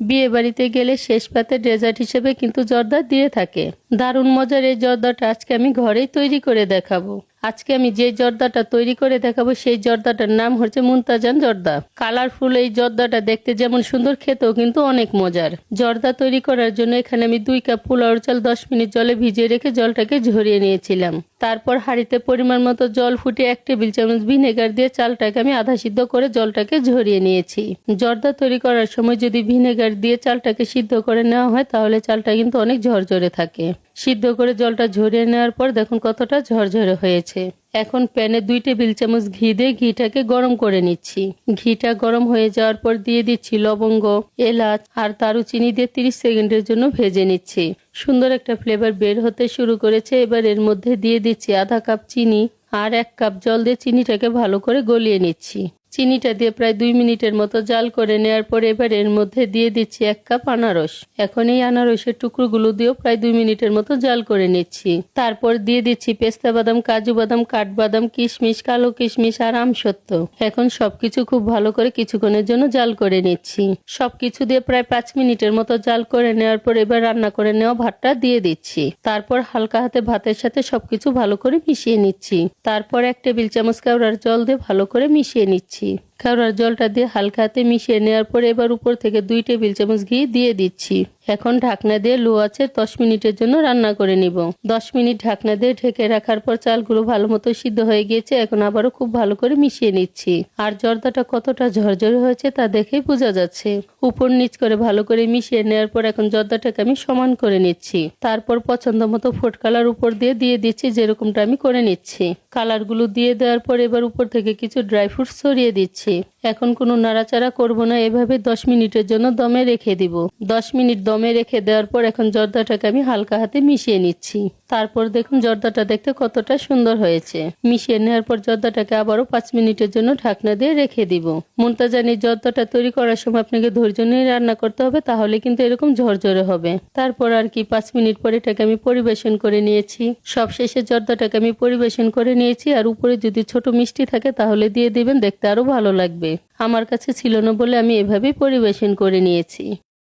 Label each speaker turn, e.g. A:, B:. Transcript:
A: বিয়ে বাড়িতে গেলে শেষ পাতে ডেজার্ট হিসেবে কিন্তু জর্দা দিয়ে থাকে। দারুণ মজার এই জর্দাটা আজকে আমি ঘরেই তৈরি করে দেখাবো। আজকে আমি যে জর্দাটা তৈরি করে দেখাবো সেই জর্দাটার নাম হচ্ছে মুনতাজান জর্দা। কালারফুল এই জর্দাটা দেখতে যেমন সুন্দর, খেতেও কিন্তু অনেক মজার। জর্দা তৈরি করার জন্য এখানে আমি 2 কাপ পোলাওর চাল 10 মিনিট জলে ভিজিয়ে রেখে জলটাকে ঝরিয়ে নিয়েছিলাম। তারপর হাঁড়িতে পরিমাণ মতো জল ফুটিয়ে 1 টেবিল চামচ ভিনেগার দিয়ে চালটাকে আমি আধা সিদ্ধ করে জলটাকে ঝরিয়ে নিয়েছি। জর্দা তৈরি করার সময় যদি ভিনেগার দিয়ে চালটাকে সিদ্ধ করে নেওয়া হয় তাহলে চালটা কিন্তু অনেক ঝরঝরে থাকে। সিদ্ধ করে জলটা ঝরিয়ে নেওয়ার পর দেখুন কতটা ঝরঝরে হয়েছে। এখন প্যানে 2 টেবিল চামচ ঘি দিয়ে ঘিটাকে গরম করে নিচ্ছি। ঘিটা গরম হয়ে যাওয়ার পর দিয়ে দিচ্ছি লবঙ্গ, এলাচ আর দারুচিনি দিয়ে 30 সেকেন্ডের জন্য ভেজে নিচ্ছি। সুন্দর একটা ফ্লেভার বের হতে শুরু করেছে। এবার এর মধ্যে দিয়ে দিচ্ছি আধা কাপ চিনি আর 1 কাপ জল দিয়ে চিনিটাকে ভালো করে গলিয়ে নিচ্ছি। চিনিটা দিয়ে প্রায় 2 মিনিটের মতো জাল করে নেওয়ার পর এবার এর মধ্যে দিয়ে দিচ্ছি 1 কাপ আনারস। এখন এই আনারসের টুকরোগুলো দিয়েও প্রায় 2 মিনিটের মতো জাল করে নিচ্ছি। তারপর দিয়ে দিচ্ছি পেস্তা বাদাম, কাজু বাদাম, কাঠবাদাম, কিশমিশ, কালো কিশমিশ আর আমসত্ত্ব। এখন সবকিছু খুব ভালো করে কিছুক্ষণের জন্য জাল করে নিচ্ছি। সবকিছু দিয়ে প্রায় 5 মিনিটের মতো জাল করে নেওয়ার পর এবার রান্না করে নেওয়া ভাতটা দিয়ে দিচ্ছি। তারপর হালকা হাতে ভাতের সাথে সবকিছু ভালো করে মিশিয়ে নিচ্ছি। তারপর 1 টেবিল চামচ কেওড়ার জল দিয়ে ভালো করে মিশিয়ে নিচ্ছি। কেওড়ার জলটা দিয়ে হালকা হাতে মিশিয়ে নেওয়ার পর এবার উপর থেকে 2 টেবিল চামচ ঘি দিয়ে দিচ্ছি। এখন ঢাকনা দিয়ে লো আঁচে 10 মিনিটের জন্য রান্না করে নিব। 10 মিনিট ঢাকনা দিয়ে ঢেকে রাখার পর চালগুলো ভালো মতো সিদ্ধ হয়ে গিয়েছে। এখন আবারও খুব ভালো করে মিশিয়ে নিচ্ছি। আর জর্দাটা কতটা ঝরঝরে হয়েছে তা দেখেই বোঝা যাচ্ছে। উপর নিচ করে ভালো করে মিশিয়ে নেওয়ার পর এখন জর্দাটাকে আমি সমান করে নিচ্ছি। তারপর পছন্দ মতো ফুড কালার উপর দিয়ে দিচ্ছি, যেরকমটা আমি করে নিচ্ছি। কালারগুলো দিয়ে দেওয়ার পর এবার উপর থেকে কিছু ড্রাই ফ্রুটস ছড়িয়ে দিচ্ছি। এখন কোনো নাড়াচাড়া করব না, এভাবে 10 মিনিটের জন্য দমে রেখে দিব। 10 মিনিট দমে রেখে দেওয়ার পর এখন জর্দাটাকে আমি হালকা হাতে মিশিয়ে নিচ্ছি। তারপর দেখুন জর্দাটা দেখতে কতটা সুন্দর হয়েছে। মিশিয়ে নেওয়ার পর জর্দাটাকে আবারও 5 মিনিটের জন্য ঢাকনা দিয়ে রেখে দিব। মুনতাজান এই জর্দাটা তৈরি করার সময় আপনাকে ধৈর্য নিয়ে রান্না করতে হবে, তাহলে কিন্তু এরকম ঝরঝরে হবে। তারপর আর কি 5 মিনিট পরে এটাকে আমি পরিবেশন করে নিয়েছি। সবশেষে জর্দাটাকে আমি পরিবেশন করে নিয়েছি। আর উপরে যদি ছোট মিষ্টি থাকে তাহলে দিয়ে দিবেন, দেখতে আরো ভালো লাগবে। আমার কাছে ছিল না বলে আমি এভাবেই পরিবেশন করে নিয়েছি।